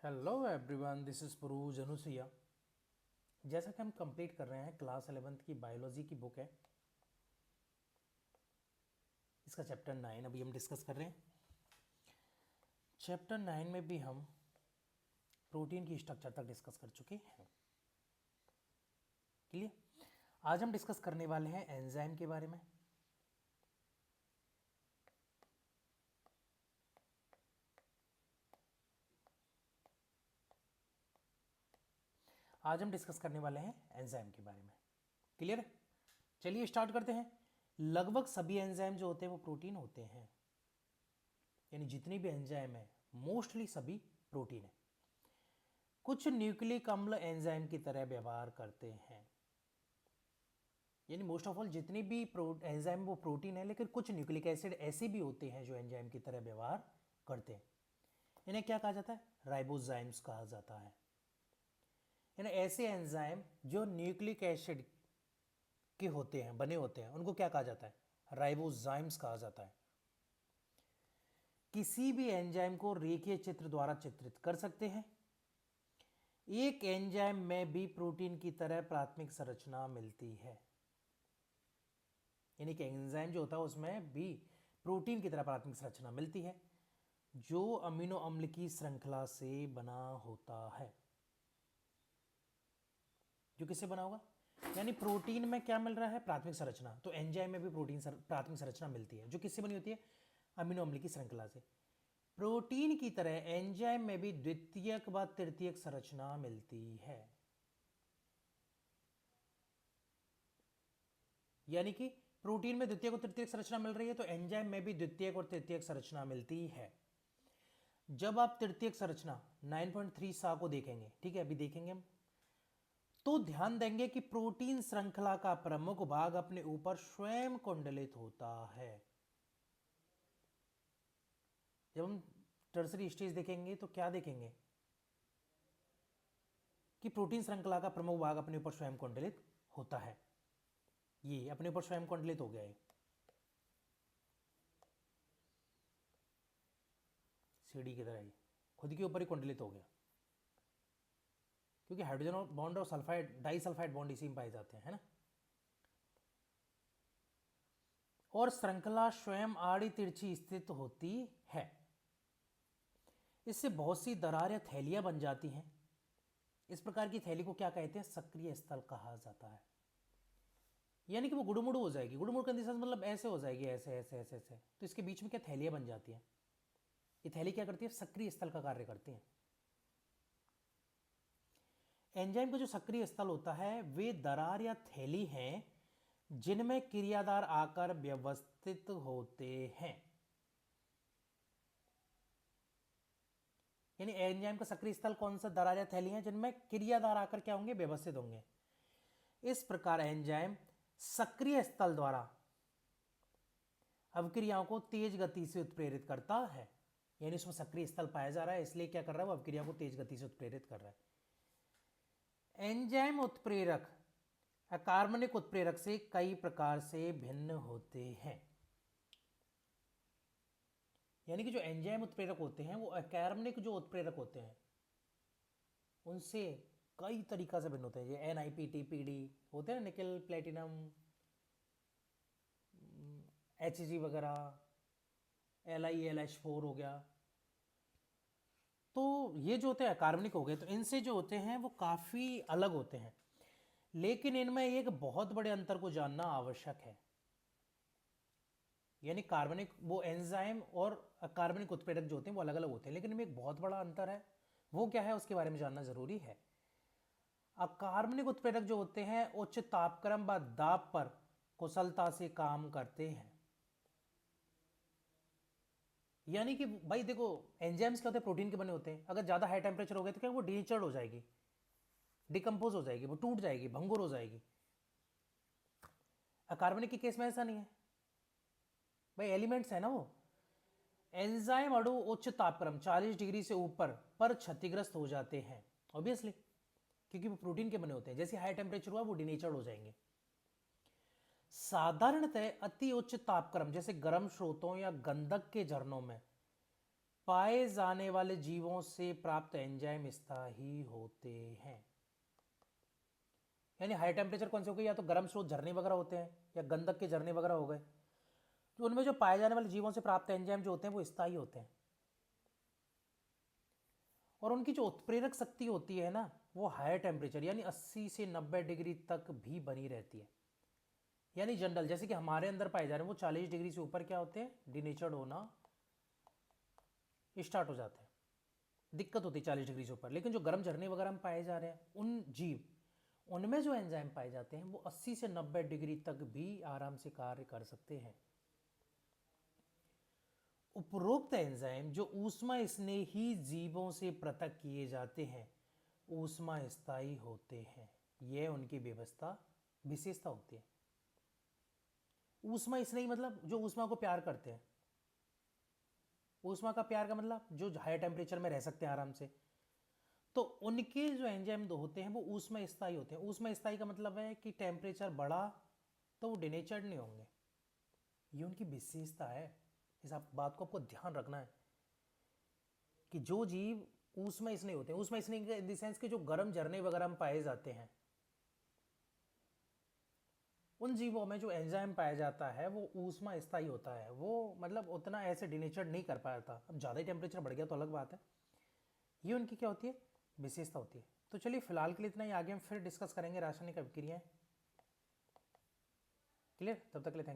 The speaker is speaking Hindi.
हेलो एवरीवन, दिस इज पुरूज अनुसुईया। जैसा कि हम कंप्लीट कर रहे हैं क्लास 11th की बायोलॉजी की बुक है, इसका चैप्टर 9 अभी हम डिस्कस कर रहे हैं। चैप्टर 9 में भी हम प्रोटीन की स्ट्रक्चर तक डिस्कस कर चुके हैं। क्लियर। आज हम डिस्कस करने वाले हैं एंजाइम के बारे में। आज हम डिस्कस करने वाले हैं एंजाइम के बारे में। क्लियर है। चलिए स्टार्ट करते हैं। लगभग सभी एंजाइम जो होते हैं वो प्रोटीन होते हैं, यानी जितनी भी एंजाइम है मोस्टली सभी प्रोटीन है। कुछ न्यूक्लिक अम्ल एंजाइम की तरह व्यवहार करते हैं, यानी मोस्ट ऑफ ऑल जितनी भी एंजाइम वो प्रोटीन है, लेकिन कुछ न्यूक्लिक एसिड ऐसे भी होते हैं जो एंजाइम की तरह व्यवहार करते हैं। इन्हें क्या कहा जाता है? राइबोजाइम्स कहा जाता है। यानी ऐसे एंजाइम जो न्यूक्लिक एसिड के होते हैं, बने होते हैं, उनको क्या कहा जाता है? राइबोजाइम्स कहा जाता है। किसी भी एंजाइम को रेखीय चित्र द्वारा चित्रित कर सकते हैं। एक एंजाइम में भी प्रोटीन की तरह प्राथमिक संरचना मिलती है, यानी कि एंजाइम जो होता है उसमें भी प्रोटीन की तरह प्राथमिक संरचना मिलती है, जो अमीनो अम्ल की श्रृंखला से बना होता है। जो किससे बना होगा? यानी प्रोटीन में क्या मिल रहा है? प्राथमिक संरचना। तो एंजाइम में भी प्राथमिक संरचना मिलती है, जो किससे बनी होती है? अमीनो अम्ल की श्रृंखला से। प्रोटीन की तरह एंजाइम में भी द्वितीयक व तृतीयक संरचना मिलती है, यानी कि प्रोटीन में द्वितीयक और तृतीयक संरचना मिल रही है, तो एंजाइम में भी द्वितीयक और तृतीयक संरचना मिलती है। जब आप तृतीयक संरचना 9.3 सा को देखेंगे, ठीक है, अभी देखेंगे हम, तो ध्यान देंगे कि प्रोटीन श्रृंखला का प्रमुख भाग अपने ऊपर स्वयं कुंडलित होता है। जब हम टर्सरी स्टेज देखेंगे तो क्या देखेंगे? कि प्रोटीन श्रृंखला का प्रमुख भाग अपने ऊपर स्वयं कुंडलित होता है। ये अपने ऊपर स्वयं कुंडलित हो गया है, सीढ़ी की तरह ही खुद के ऊपर ही कुंडलित हो गया, क्योंकि हाइड्रोजन बॉन्ड और सल्फाइड डाई सल्फाइड बॉन्ड इसी में पाए जाते हैं, है ना। और श्रृंखला स्वयं आड़ी तिरछी स्थित होती है। इससे बहुत सी दरार या थैलियां बन जाती हैं। इस प्रकार की थैली को क्या कहते हैं? सक्रिय स्थल कहा जाता है। यानी कि वो गुड़मुड़ हो जाएगी। गुड़मुड़ कंडीशन मतलब ऐसे हो जाएगी, ऐसे ऐसे ऐसे ऐसे, तो इसके बीच में क्या थैलियां बन जाती हैं। ये थैली क्या करती है? सक्रिय स्थल का कार्य करती है। एंजाइम का जो सक्रिय स्थल होता है वे दरार या थैली हैं जिनमें क्रियादार आकर व्यवस्थित होते हैं। यानी एंजाइम का सक्रिय स्थल कौन सा? दरार या थैली हैं जिनमें क्रियादार आकर क्या होंगे? व्यवस्थित होंगे। इस प्रकार एंजाइम सक्रिय स्थल द्वारा अवक्रियाओं को तेज गति से उत्प्रेरित करता है। यानी उसमें सक्रिय स्थल पाया जा रहा है, इसलिए क्या कर रहा है? वो अवक्रिया को तेज गति से उत्प्रेरित कर रहा है। एंजाइम उत्प्रेरक अकार्बनिक उत्प्रेरक से कई प्रकार से भिन्न होते हैं। यानी कि जो एंजाइम उत्प्रेरक होते हैं वो अकार्बनिक जो उत्प्रेरक होते हैं उनसे कई तरीका से भिन्न होते हैं। ये NiPT, PD होते हैं ना, निकल प्लेटिनम Hg वगैरह, LiLH4 हो गया, तो ये जो होते हैं कार्बनिक हो गए, तो इनसे जो होते हैं वो काफ़ी अलग होते हैं। लेकिन इनमें एक बहुत बड़े अंतर को जानना आवश्यक है। यानी कार्बनिक वो एंजाइम और अकार्बनिक उत्प्रेरक जो होते हैं वो अलग अलग होते हैं, लेकिन इनमें एक बहुत बड़ा अंतर है। वो क्या है उसके बारे में जानना जरूरी है। अकार्बनिक उत्प्रेरक जो होते हैं उच्च तापक्रम व दाब पर कुशलता से काम करते हैं। यानी कि भाई देखो, एंजाइम्स क्या होते हैं? प्रोटीन के बने होते हैं। अगर ज़्यादा हाई टेम्परेचर हो गया तो क्या वो डीनेचर्ड हो जाएगी, डिकम्पोज हो जाएगी, वो टूट जाएगी, भंगुर हो जाएगी। अकार्बनिक के केस में ऐसा नहीं है भाई, एलिमेंट्स है ना वो। एंजाइम अणु उच्च तापक्रम 40 डिग्री से ऊपर पर क्षतिग्रस्त हो जाते हैं, ऑब्वियसली, क्योंकि वो प्रोटीन के बने होते हैं। जैसे हाई टेम्परेचर हुआ वो डीनेचर्ड हो जाएंगे। साधारणतः अति उच्च तापक्रम जैसे गर्म स्रोतों या गंधक के झरनों में पाए जाने वाले जीवों से प्राप्त एंजाइम स्थायी होते हैं। यानी हाई टेम्परेचर कौन से हो गए, या तो गर्म स्रोत झरने वगैरह होते हैं या गंधक के झरने वगैरह हो गए, तो उनमें जो पाए जाने वाले जीवों से प्राप्त एंजाइम जो होते हैं वो स्थायी होते हैं। और उनकी जो उत्प्रेरक शक्ति होती है ना, वो हायर टेम्परेचर यानी 80 से 90 डिग्री तक भी बनी रहती है। यानी जनरल जैसे कि हमारे अंदर पाए जा रहे हैं वो 40 डिग्री से ऊपर क्या होते हैं, डिनेचर्ड होना स्टार्ट हो जाते हैं, दिक्कत होती है 40 डिग्री से ऊपर। लेकिन जो गर्म झरने वगैरह में पाए जा रहे हैं उन जीव, उनमें जो एंजाइम पाए जाते हैं वो 80 से 90 डिग्री तक भी आराम से कार्य कर सकते हैं। उपरोक्त एंजाइम जो ऊष्मा स्नेही जीवों से पृथक किए जाते हैं ऊष्मा स्थायी होते हैं। यह उनकी व्यवस्था विशेषता होती है। ऊष्मा स्नेही मतलब जो ऊष्मा को प्यार करते हैं। ऊष्मा का प्यार का मतलब जो हाई टेम्परेचर में रह सकते हैं आराम से, तो उनके जो एंजाइम होते हैं वो ऊष्मा स्थायी होते हैं। ऊष्मा स्थायी का मतलब है कि टेम्परेचर बढ़ा तो वो डिनेचर्ड नहीं होंगे, ये उनकी विशेषता है। इस बात को आपको ध्यान रखना है कि जो जीव ऊष्मा स्नेही होते हैं, ऊष्मा स्नेही इन द सेंस कि जो गर्म झरने वगैरह में पाए जाते हैं, उन जीवों में जो एंजाइम पाया जाता है वो ऊष्मा स्थायी होता है। वो मतलब उतना ऐसे डिनेचर्ड नहीं कर पाता। अब ज़्यादा ही टेम्परेचर बढ़ गया तो अलग बात है। ये उनकी क्या होती है, विशेषता होती है। तो चलिए फिलहाल के लिए इतना ही, आगे हम फिर डिस्कस करेंगे रासायनिक अभिक्रियाएं। क्लियर, तब तक के लिए थैंक यू।